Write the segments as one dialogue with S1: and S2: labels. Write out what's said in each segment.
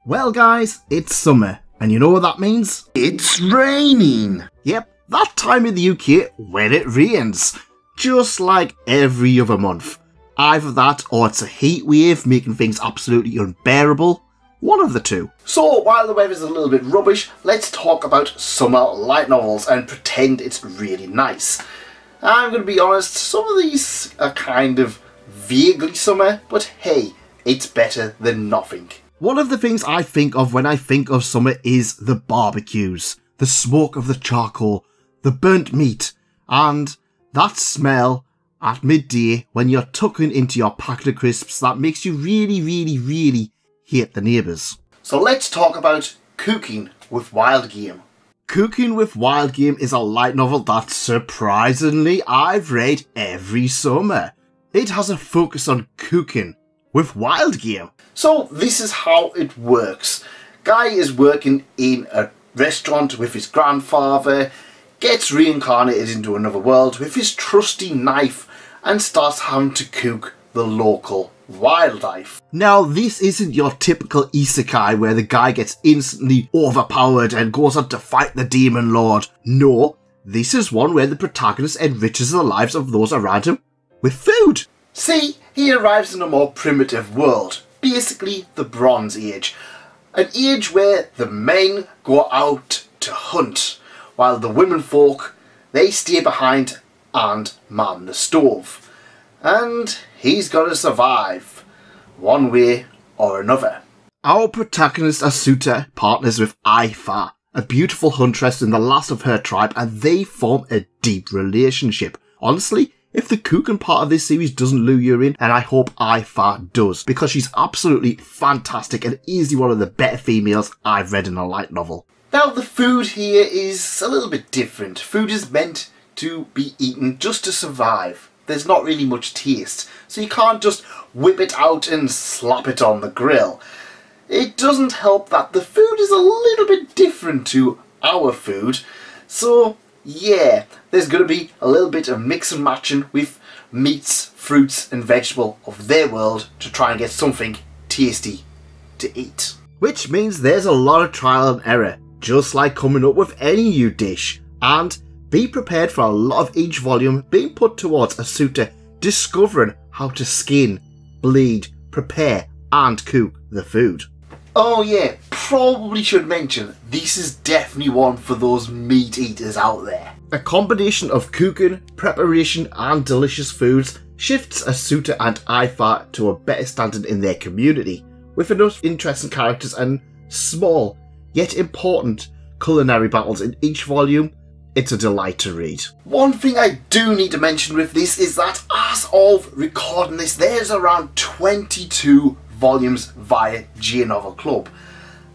S1: Well guys, it's summer, and you know what that means?
S2: It's raining!
S1: Yep, that time in the UK when it rains. Just like every other month. Either that or it's a heat wave making things absolutely unbearable. One of the two.
S2: So while the weather's a little bit rubbish, let's talk about summer light novels and pretend it's really nice. I'm going to be honest, some of these are kind of vaguely summer, but hey, it's better than nothing.
S1: One of the things I think of when I think of summer is the barbecues, the smoke of the charcoal, the burnt meat, and that smell at midday when you're tucking into your packet of crisps that makes you really hate the neighbours.
S2: So let's talk about Cooking with Wild Game.
S1: Cooking with Wild Game is a light novel that surprisingly I've read every summer. It has a focus on cooking with wild game.
S2: So this is how it works. Guy is working in a restaurant with his grandfather, gets reincarnated into another world with his trusty knife and starts having to cook the local wildlife.
S1: Now this isn't your typical isekai where the guy gets instantly overpowered and goes on to fight the demon lord. No, this is one where the protagonist enriches the lives of those around him with food.
S2: See, he arrives in a more primitive world, basically the Bronze Age. An age where the men go out to hunt, while the women folk, they stay behind and man the stove. And he's got to survive, one way or another.
S1: Our protagonist Asuta partners with Aifa, a beautiful huntress in the last of her tribe, and they form a deep relationship. Honestly, if the cooking part of this series doesn't lure you in, and I hope Aifa does, because she's absolutely fantastic and easily one of the better females I've read in a light novel.
S2: Now the food here is a little bit different. Food is meant to be eaten just to survive. There's not really much taste, so you can't just whip it out and slap it on the grill. It doesn't help that the food is a little bit different to our food, so yeah, there's going to be a little bit of mix and matching with meats, fruits and vegetable of their world to try and get something tasty to eat.
S1: Which means there's a lot of trial and error, just like coming up with any new dish, and be prepared for a lot of each volume being put towards Asuta discovering how to skin, bleed, prepare and cook the food.
S2: Oh yeah, probably should mention, this is definitely one for those meat eaters out there.
S1: A combination of cooking, preparation and delicious foods shifts Asuta and Aifa to a better standing in their community, with enough interesting characters and small, yet important, culinary battles in each volume. It's a delight to read.
S2: One thing I do need to mention with this is that as of recording this, there's around 22 volumes via J-Novel Club.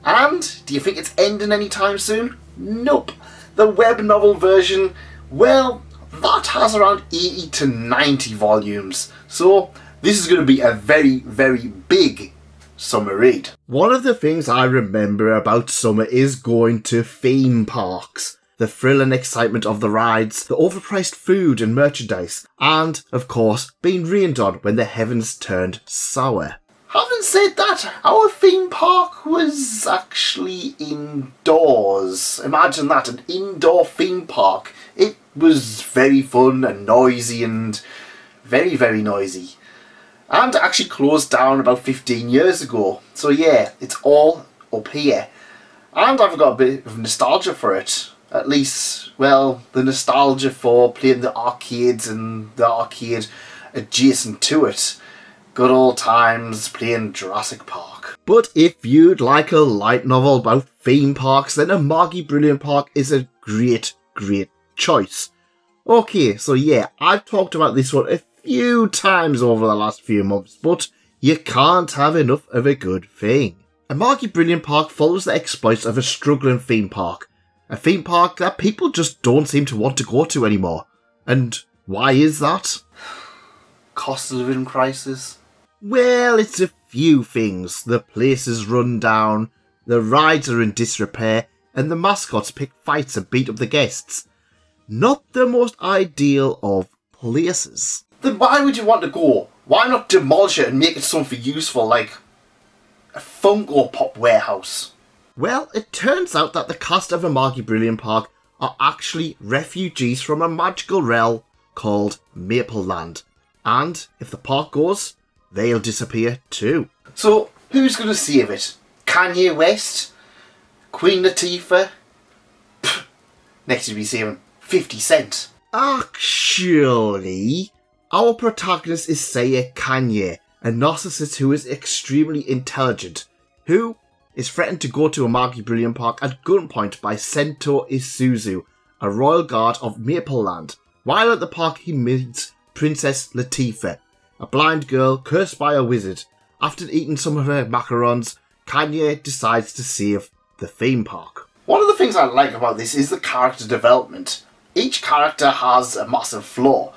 S2: And do you think it's ending anytime soon? Nope. The web novel version, well, that has around 80 to 90 volumes. So this is going to be a very big summer read.
S1: One of the things I remember about summer is going to theme parks. The thrill and excitement of the rides, the overpriced food and merchandise, and, of course, being rained on when the heavens turned sour.
S2: Having said that, our theme park was actually indoors. Imagine that, an indoor theme park. It was very fun and noisy and very noisy. And actually closed down about 15 years ago. So yeah, it's all up here. And I've got a bit of nostalgia for it. At least, well, the nostalgia for playing the arcades and the arcade adjacent to it. Good old times playing Jurassic Park.
S1: But if you'd like a light novel about theme parks, then a Maggie Brilliant Park is a great choice. Okay, so yeah, I've talked about this one a few times over the last few months, but you can't have enough of a good thing. A Maggie Brilliant Park follows the exploits of a struggling theme park. A theme park that people just don't seem to want to go to anymore. And why is that?
S2: Cost of living crisis?
S1: Well, it's a few things. The place is run down, the rides are in disrepair, and the mascots pick fights and beat up the guests. Not the most ideal of places.
S2: Then why would you want to go? Why not demolish it and make it something useful, like a Funko Pop warehouse?
S1: Well, it turns out that the cast of a Maggie Brilliant Park are actually refugees from a magical realm called Maple Land. And if the park goes, they'll disappear too.
S2: So, who's going to save it? Kanye West? Queen Latifah? Pfft, next to be saving 50 Cent.
S1: Actually, our protagonist is Seiya Kanye, a narcissist who is extremely intelligent, who is threatened to go to a Maggie Brilliant Park at gunpoint by Sento Isuzu, a royal guard of Maple Land. While at the park he meets Princess Latifah, a blind girl cursed by a wizard. After eating some of her macarons, Kanye decides to save the theme park.
S2: One of the things I like about this is the character development. Each character has a massive flaw,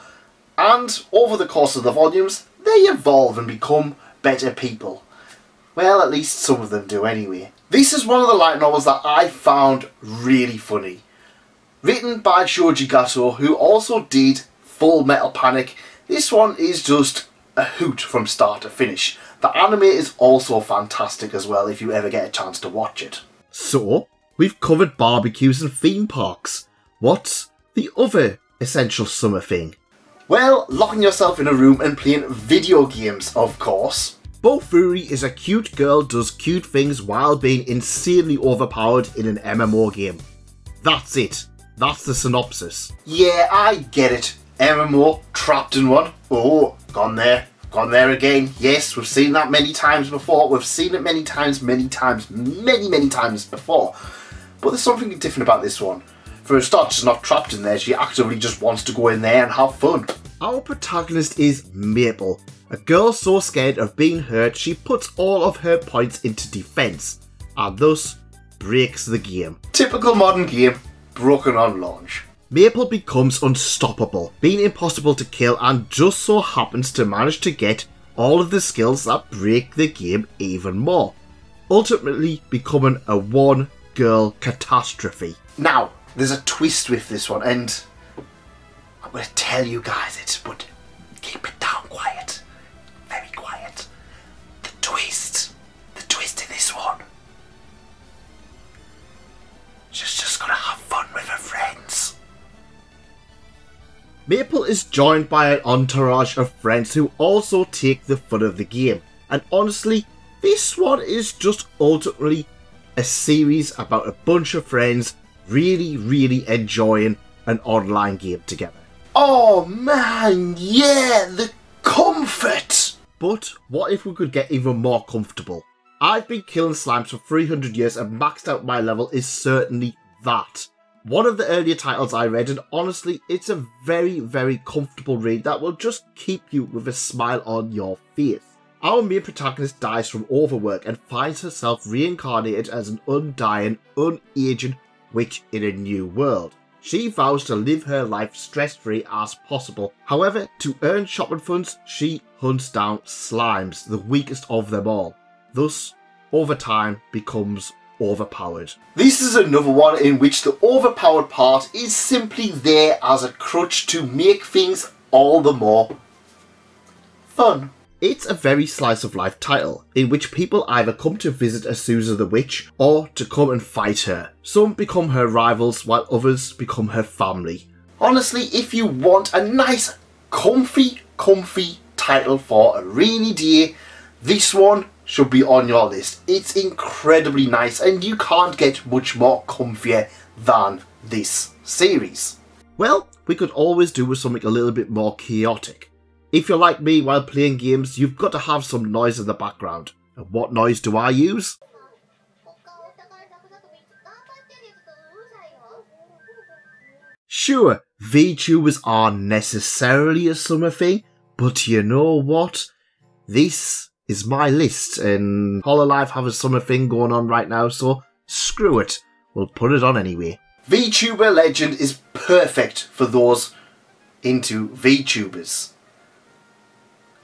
S2: and over the course of the volumes, they evolve and become better people. Well, at least some of them do anyway. This is one of the light novels that I found really funny. Written by Shoji Gato, who also did Full Metal Panic, this one is just a hoot from start to finish. The anime is also fantastic as well if you ever get a chance to watch it.
S1: So, we've covered barbecues and theme parks. What's the other essential summer thing?
S2: Well, locking yourself in a room and playing video games, of course.
S1: Bofuri is a cute girl does cute things while being insanely overpowered in an MMO game. That's it. That's the synopsis.
S2: Yeah, I get it. MMO, trapped in one. Oh, gone there again. Yes, we've seen that many times before. We've seen it many times before. But there's something different about this one. For a start, she's not trapped in there. She actively just wants to go in there and have fun.
S1: Our protagonist is Maple, a girl so scared of being hurt she puts all of her points into defense, and thus breaks the game.
S2: Typical modern game, broken on launch.
S1: Maple becomes unstoppable, being impossible to kill, and just so happens to manage to get all of the skills that break the game even more, ultimately becoming a one-girl catastrophe.
S2: Now, there's a twist with this one, and I'm going to tell you guys it, but keep it down quiet. Very quiet. The twist in this one. She's just going to have fun with her friends.
S1: Maple is joined by an entourage of friends who also take the fun of the game, and honestly, this one is just ultimately a series about a bunch of friends really enjoying an online game together.
S2: Oh man, yeah, the comfort!
S1: But what if we could get even more comfortable? I've been killing slimes for 300 years and maxed out my level is certainly that. One of the earlier titles I read, and honestly, it's a very comfortable read that will just keep you with a smile on your face. Our main protagonist dies from overwork and finds herself reincarnated as an undying, unaging witch in a new world. She vows to live her life stress-free as possible. However, to earn shopping funds, she hunts down slimes, the weakest of them all. Thus, over time, becomes overpowered.
S2: This is another one in which the overpowered part is simply there as a crutch to make things all the more fun.
S1: It's a very slice of life title, in which people either come to visit Azusa the Witch or to come and fight her. Some become her rivals while others become her family.
S2: Honestly, if you want a nice comfy title for a rainy day, this one should be on your list. It's incredibly nice and you can't get much more comfier than this series.
S1: Well, we could always do with something a little bit more chaotic. If you're like me while playing games, you've got to have some noise in the background. And what noise do I use? Sure, VTubers are necessarily a summer thing, but you know what? This is my list, and Hololive have a summer thing going on right now, so screw it. We'll put it on anyway.
S2: VTuber Legend is perfect for those into VTubers.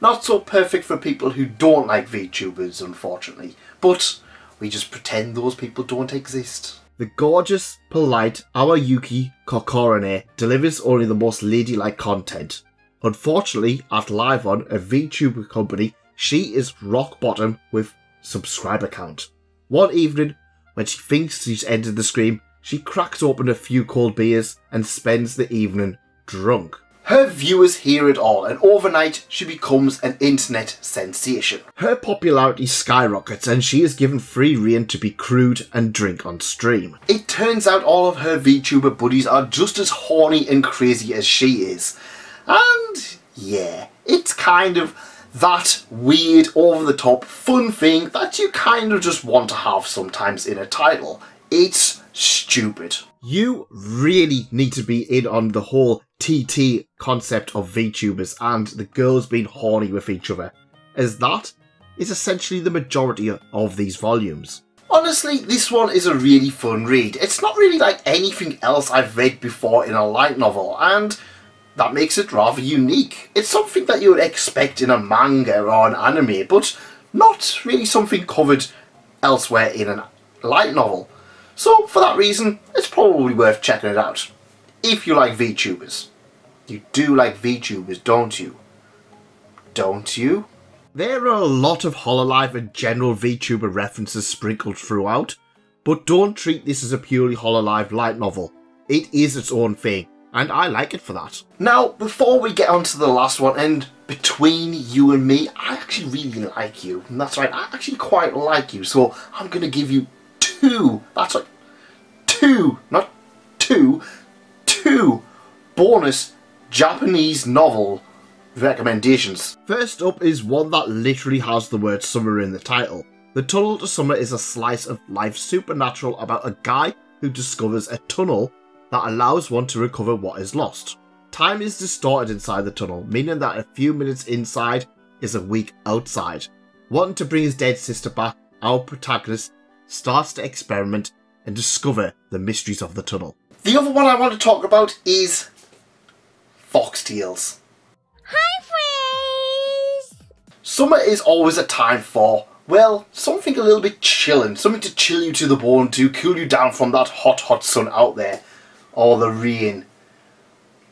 S2: Not so perfect for people who don't like VTubers, unfortunately, but we just pretend those people don't exist.
S1: The gorgeous, polite Awayuki Kokorone delivers only the most ladylike content. Unfortunately, at LiveOn, a VTuber company, she is rock bottom with subscriber count. One evening, when she thinks she's ended the stream, she cracks open a few cold beers and spends the evening drunk.
S2: Her viewers hear it all, and overnight she becomes an internet sensation.
S1: Her popularity skyrockets and she is given free rein to be crude and drink on stream.
S2: It turns out all of her VTuber buddies are just as horny and crazy as she is. And yeah, it's kind of that weird, over-the-top, fun thing that you kind of just want to have sometimes in a title. It's stupid.
S1: You really need to be in on the whole TT concept of VTubers and the girls being horny with each other, as that is essentially the majority of these volumes.
S2: Honestly, this one is a really fun read. It's not really like anything else I've read before in a light novel, and that makes it rather unique. It's something that you would expect in a manga or an anime, but not really something covered elsewhere in a light novel. So, for that reason, it's probably worth checking it out. If you like VTubers. You do like VTubers, don't you? Don't you?
S1: There are a lot of Hololive and general VTuber references sprinkled throughout, but don't treat this as a purely Hololive light novel. It is its own thing, and I like it for that.
S2: Now, before we get on to the last one, and between you and me, I actually really like you. And that's right, I actually quite like you, so I'm going to give you two, that's right, two, not two bonus Japanese novel recommendations.
S1: First up is one that literally has the word summer in the title. The Tunnel to Summer is a slice of life supernatural about a guy who discovers a tunnel that allows one to recover what is lost. Time is distorted inside the tunnel, meaning that a few minutes inside is a week outside. Wanting to bring his dead sister back, our protagonist starts to experiment and discover the mysteries of the tunnel.
S2: The other one I want to talk about is Foxtails.
S3: Hi, friends!
S2: Summer is always a time for, well, something a little bit chilling, something to chill you to the bone, to cool you down from that hot, hot sun out there. Or the rain.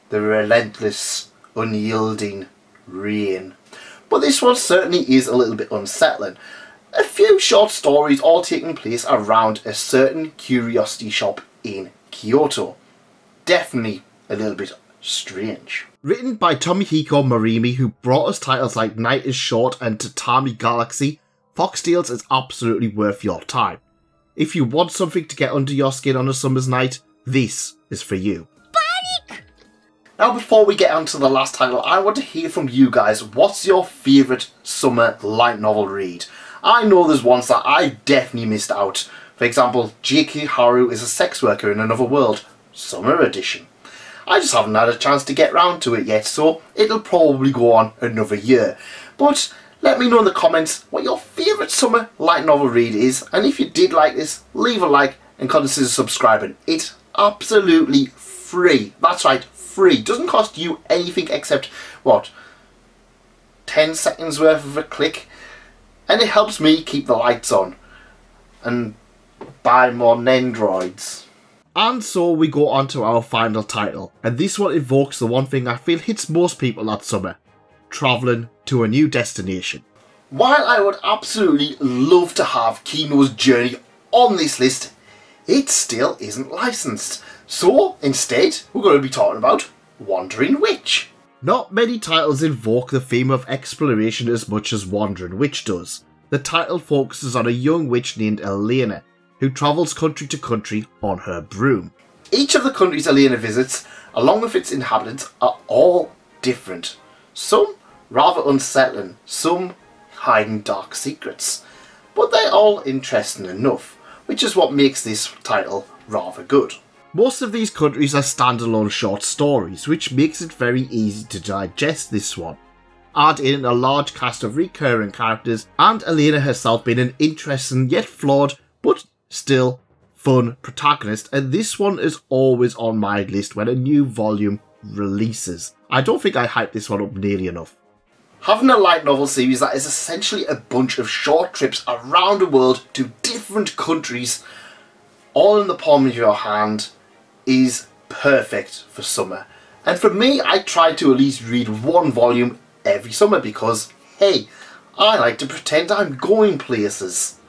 S2: The relentless, unyielding rain. But this one certainly is a little bit unsettling. A few short stories all taking place around a certain curiosity shop in Kyoto. Definitely a little bit strange.
S1: Written by Tomohiko Morimi, who brought us titles like Night is Short and Tatami Galaxy, Foxtails is absolutely worth your time. If you want something to get under your skin on a summer's night, this is for you.
S3: Panic!
S2: Now, before we get on to the last title, I want to hear from you guys. What's your favourite summer light novel read? I know there's ones that I definitely missed out. For example, J.K. Haru is a sex worker in another world, Summer Edition. I just haven't had a chance to get round to it yet, so it'll probably go on another year. But let me know in the comments what your favourite summer light novel read is, and if you did like this, leave a like and consider subscribing. It's absolutely free. That's right, free. Doesn't cost you anything except, what, 10 seconds worth of a click? And it helps me keep the lights on and buy more Nendroids.
S1: And so we go on to our final title, and this one evokes the one thing I feel hits most people that summer: travelling to a new destination.
S2: While I would absolutely love to have Kimo's Journey on this list, it still isn't licensed. So instead, we're going to be talking about Wandering Witch.
S1: Not many titles invoke the theme of exploration as much as Wandering Witch does. The title focuses on a young witch named Elena, who travels country to country on her broom.
S2: Each of the countries Elena visits, along with its inhabitants, are all different. Some rather unsettling, some hiding dark secrets. But they're all interesting enough, which is what makes this title rather good.
S1: Most of these countries are standalone short stories, which makes it very easy to digest this one. Add in a large cast of recurring characters, and Elena herself being an interesting yet flawed, but still fun protagonist, and this one is always on my list when a new volume releases. I don't think I hyped this one up nearly enough.
S2: Having a light novel series that is essentially a bunch of short trips around the world to different countries, all in the palm of your hand, is perfect for summer. And for me, I try to at least read one volume every summer because, hey, I like to pretend I'm going places.